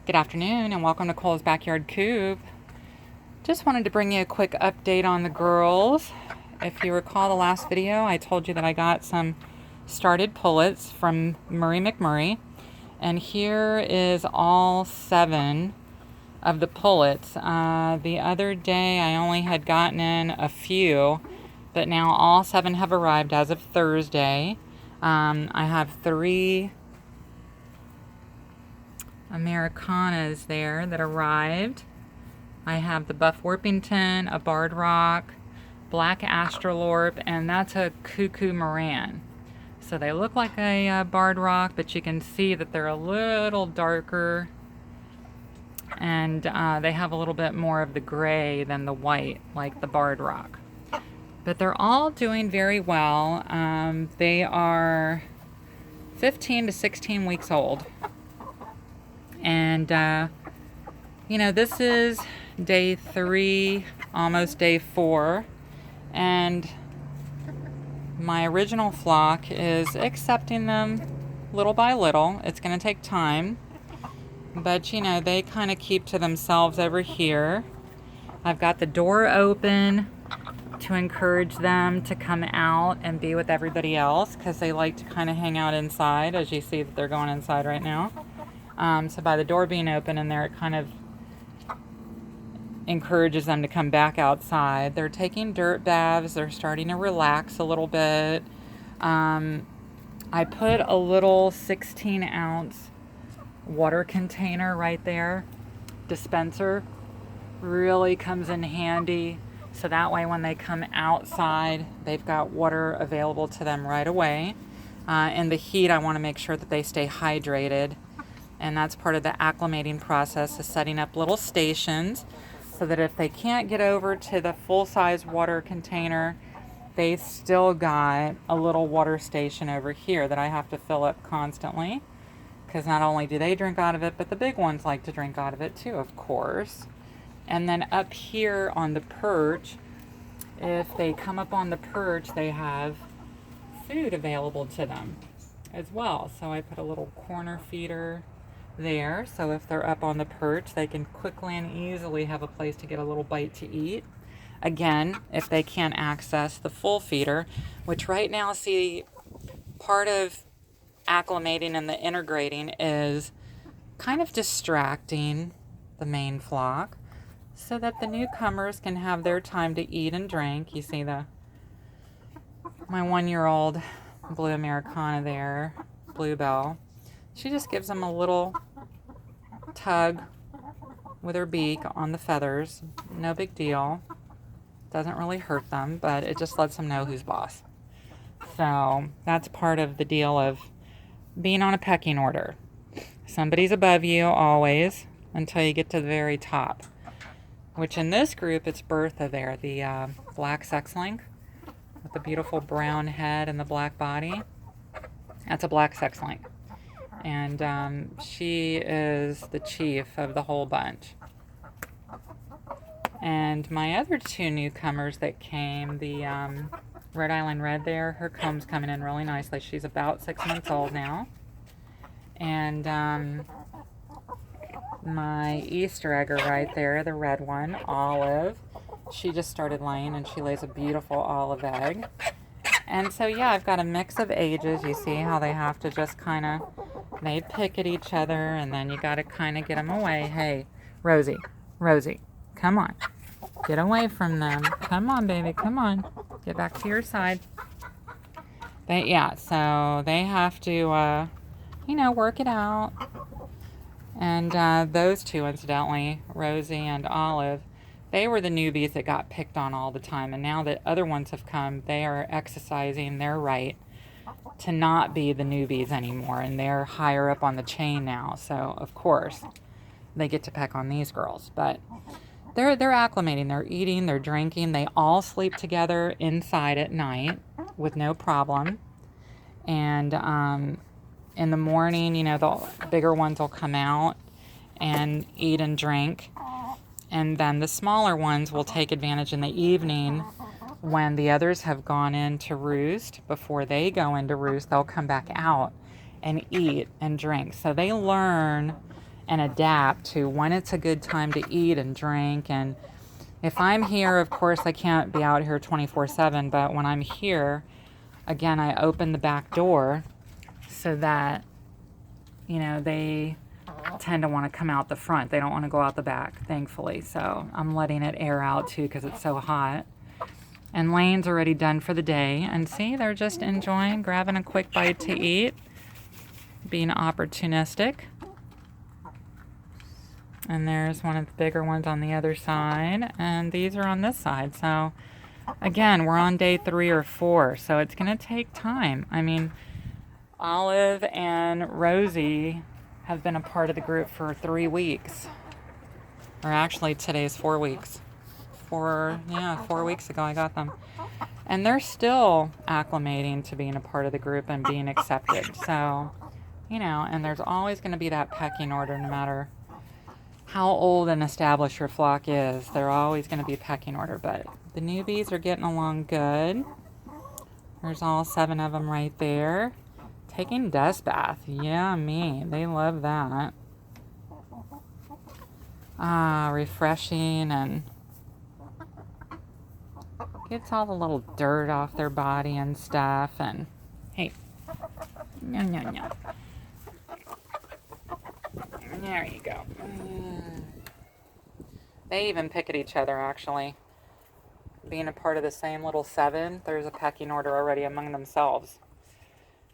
Good afternoon and welcome to Cole's Backyard Coop. Just wanted to bring you a quick update on the girls. If you recall the last video, I told you that I got some started pullets from Murray McMurray. And here is all 7 of the pullets. The other day I only had gotten in a few, but now all 7 have arrived as of Thursday. I have 3 Americanas there that arrived. I have the Buff Worpington, a Barred Rock, Black Astrolorp, and that's a Cuckoo Moran. So they look like a Barred Rock, but you can see that they're a little darker, and they have a little bit more of the gray than the white, like the Barred Rock. But they're all doing very well. They are 15 to 16 weeks old. And, this is day 3, almost day 4. And my original flock is accepting them little by little. It's going to take time. But, they kind of keep to themselves over here. I've got the door open to encourage them to come out and be with everybody else, because they like to kind of hang out inside, as you see that they're going inside right now. So by the door being open in there, it kind of encourages them to come back outside. They're taking dirt baths. They're starting to relax a little bit. I put a little 16-ounce water container right there. Dispenser really comes in handy. So that way when they come outside, they've got water available to them right away. In the heat, I want to make sure that they stay hydrated. And that's part of the acclimating process, is setting up little stations so that if they can't get over to the full-size water container, they've still got a little water station over here that I have to fill up constantly. Because not only do they drink out of it, but the big ones like to drink out of it too, of course. And then up here on the perch, if they come up on the perch, they have food available to them as well. So I put a little corner feeder there, so if they're up on the perch, they can quickly and easily have a place to get a little bite to eat. Again, if they can't access the full feeder, which right now, see, part of acclimating and the integrating is kind of distracting the main flock so that the newcomers can have their time to eat and drink. You see my 1-year-old blue Americana there, Bluebell. She just gives them a little tug with her beak on the feathers. No big deal. Doesn't really hurt them, but it just lets them know who's boss. So that's part of the deal of being on a pecking order. Somebody's above you always until you get to the very top. Which in this group, it's Bertha there, the black sex-link with the beautiful brown head and the black body. That's a black sex-link. And she is the chief of the whole bunch. And my other 2 newcomers that came, the Rhode Island Red there, her comb's coming in really nicely. She's about 6 months old now. And my Easter egger right there, the red one, Olive, she just started laying, and she lays a beautiful olive egg. And so, yeah, I've got a mix of ages. You see how they have to just kind of, they pick at each other, and then you got to kind of get them away. Hey, Rosie, come on. Get away from them. Come on, baby, come on. Get back to your side. So they have to, work it out. And those 2, incidentally, Rosie and Olive, they were the newbies that got picked on all the time. And now that other ones have come, they are exercising their right to not be the newbies anymore. And they're higher up on the chain now. So, of course, they get to peck on these girls. But they're acclimating. They're eating. They're drinking. They all sleep together inside at night with no problem. And in the morning, the bigger ones will come out and eat and drink. And then the smaller ones will take advantage in the evening when the others have gone in to roost. Before they go into roost, they'll come back out and eat and drink. So they learn and adapt to when it's a good time to eat and drink. And if I'm here, of course, I can't be out here 24/7, but when I'm here, again, I open the back door so that, they tend to want to come out the front. They don't want to go out the back, thankfully. So I'm letting it air out too because it's so hot. And Lane's already done for the day. And see, they're just enjoying grabbing a quick bite to eat, being opportunistic. And there's one of the bigger ones on the other side. And these are on this side. So again, we're on day 3 or 4. So it's going to take time. I mean, Olive and Rosie have been a part of the group for 3 weeks. Or actually, today's 4 weeks. 4 weeks ago I got them. And they're still acclimating to being a part of the group and being accepted. So, and there's always going to be that pecking order no matter how old and established your flock is. They're always going to be pecking order. But the newbies are getting along good. There's all 7 of them right there. Taking dust bath. Yeah, me. They love that. Refreshing and gets all the little dirt off their body and stuff. And hey, no. There you go. They even pick at each other, actually. Being a part of the same little 7, there's a pecking order already among themselves.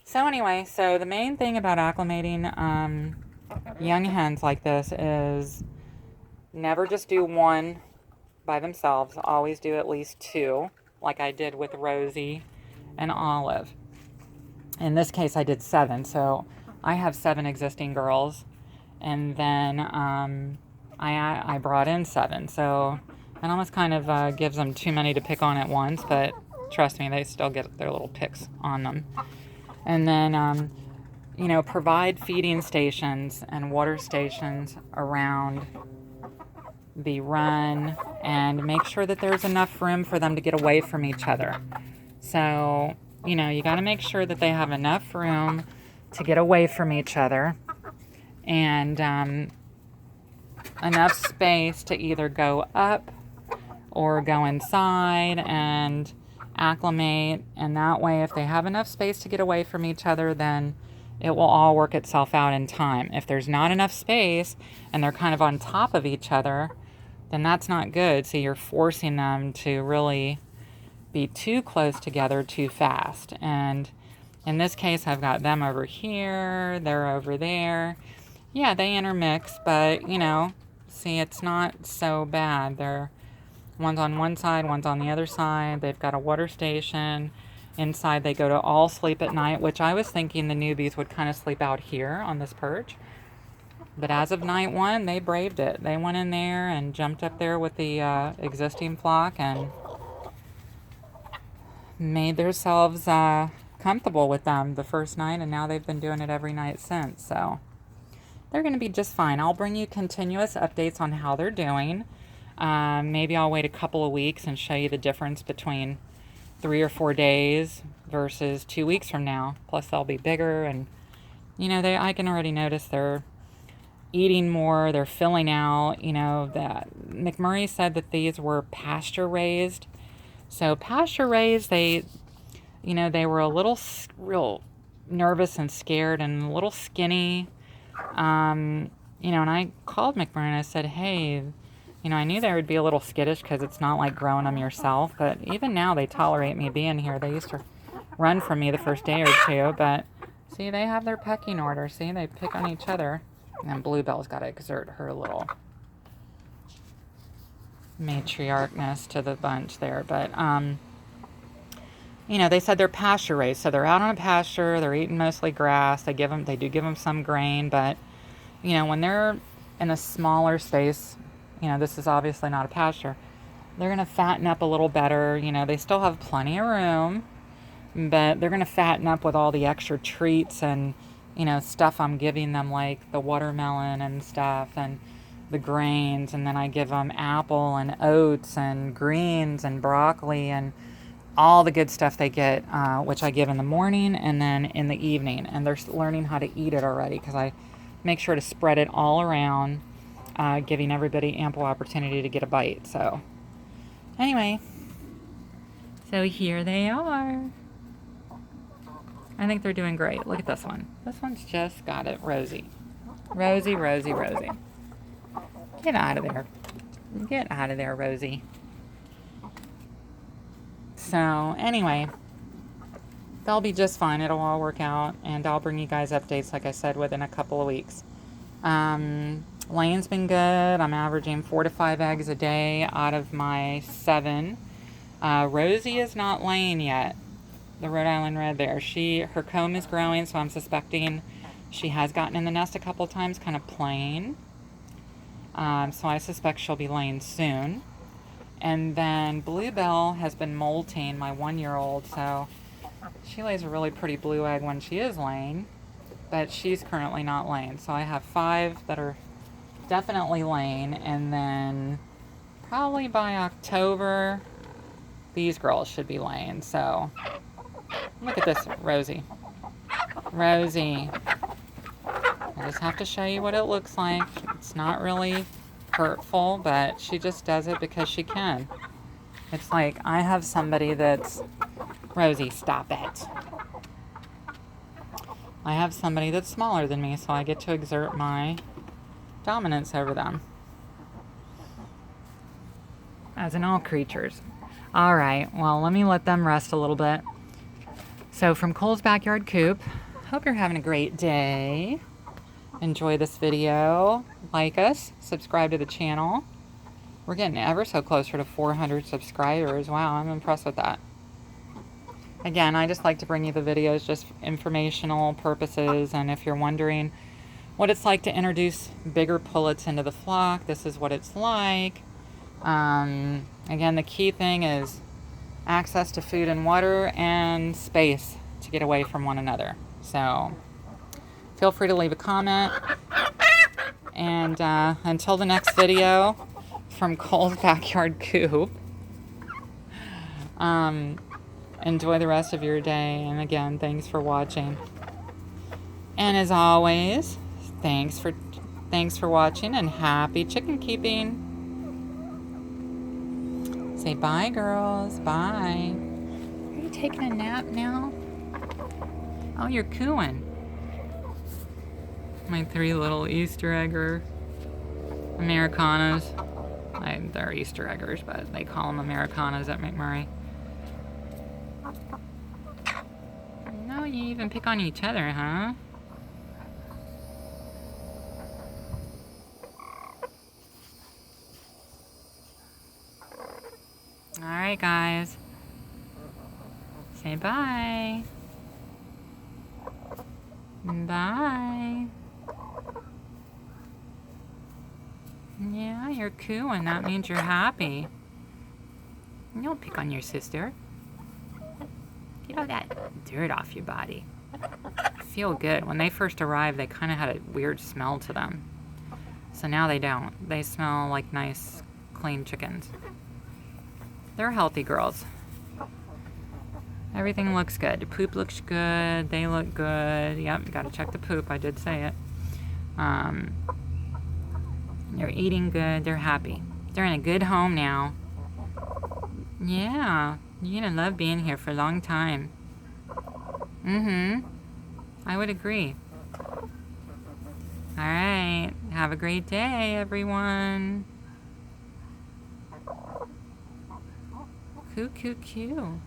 So anyway, the main thing about acclimating young hens like this is never just do 1 by themselves. Always do at least 2, like I did with Rosie and Olive. In this case, I did 7, so I have 7 existing girls, and then I brought in 7. So it almost kind of gives them too many to pick on at once, but trust me, they still get their little picks on them. And then, provide feeding stations and water stations around the run and make sure that there's enough room for them to get away from each other. So, you got to make sure that they have enough room to get away from each other and enough space to either go up or go inside and acclimate. And that way, if they have enough space to get away from each other, then it will all work itself out in time. If there's not enough space and they're kind of on top of each other, then that's not good. So you're forcing them to really be too close together too fast. And in this case, I've got them over here, they're over there. Yeah, they intermix, but see, it's not so bad. One's on one side, one's on the other side. They've got a water station. Inside, they go to all sleep at night, which I was thinking the newbies would kind of sleep out here on this perch. But as of night 1, they braved it. They went in there and jumped up there with the existing flock and made themselves comfortable with them the first night, and now they've been doing it every night since. So they're going to be just fine. I'll bring you continuous updates on how they're doing. Maybe I'll wait a couple of weeks and show you the difference between 3 or 4 days versus 2 weeks from now. Plus they'll be bigger, and I can already notice they're eating more, they're filling out. That McMurray said that these were pasture raised. So pasture raised, they were a little real nervous and scared and a little skinny. And I called McMurray and I said, hey, I knew they would be a little skittish because it's not like growing them yourself, but even now they tolerate me being here. They used to run from me the first day or 2, but see, they have their pecking order. See, they pick on each other. And then Bluebell's got to exert her little matriarchness to the bunch there. But, they said they're pasture raised. So they're out on a pasture. They're eating mostly grass. They do give them some grain. But, when they're in a smaller space, this is obviously not a pasture, they're going to fatten up a little better. They still have plenty of room, but they're going to fatten up with all the extra treats and stuff I'm giving them, like the watermelon and stuff and the grains. And then I give them apple and oats and greens and broccoli and all the good stuff they get, which I give in the morning and then in the evening. And they're learning how to eat it already because I make sure to spread it all around, giving everybody ample opportunity to get a bite. So anyway, so here they are. I think they're doing great. Look at this one. This one's just got it rosy. Rosy, Rosie, Rosie. Get out of there. Get out of there, Rosie. So anyway, they'll be just fine. It'll all work out, and I'll bring you guys updates, like I said, within a couple of weeks. Laying's been good. I'm averaging 4 to 5 eggs a day out of my 7. Rosie is not laying yet. The Rhode Island Red there. Her comb is growing, so I'm suspecting she has gotten in the nest a couple times, kind of playing. So I suspect she'll be laying soon. And then Bluebell has been molting, my 1-year-old, so she lays a really pretty blue egg when she is laying, but she's currently not laying. So I have 5 that are definitely laying, and then probably by October, these girls should be laying. So look at this, Rosie. Rosie. I just have to show you what it looks like. It's not really hurtful, but she just does it because she can. It's like I have somebody that's... Rosie, stop it. I have somebody that's smaller than me, so I get to exert my dominance over them. As in all creatures. Alright, well, let me let them rest a little bit. So from Cole's Backyard Coop, hope you're having a great day. Enjoy this video. Like us. Subscribe to the channel. We're getting ever so closer to 400 subscribers. Wow, I'm impressed with that. Again, I just like to bring you the videos just for informational purposes, and if you're wondering what it's like to introduce bigger pullets into the flock, this is what it's like. Again, the key thing is access to food and water and space to get away from one another. So feel free to leave a comment, and until the next video from Cole's Backyard Coop, enjoy the rest of your day, and again, thanks for watching. And as always, thanks for watching, and happy chicken keeping. Say bye, girls. Bye. Are you taking a nap now? Oh, you're cooing. My 3 little Easter egger Americanas. They're Easter eggers, but they call them Americanas at McMurray. No, you even pick on each other, huh? Alright, guys. Say bye. Bye. Yeah, you're cooing. That means you're happy. You don't pick on your sister. Get all that dirt off your body. Feel good. When they first arrived, they kind of had a weird smell to them. So now they don't. They smell like nice, clean chickens. They're healthy girls. Everything looks good. The poop looks good. They look good. Yep, gotta check the poop. I did say it. They're eating good. They're happy. They're in a good home now. Yeah, you're gonna love being here for a long time. I would agree. Alright, have a great day, everyone. Coo, coo, coo.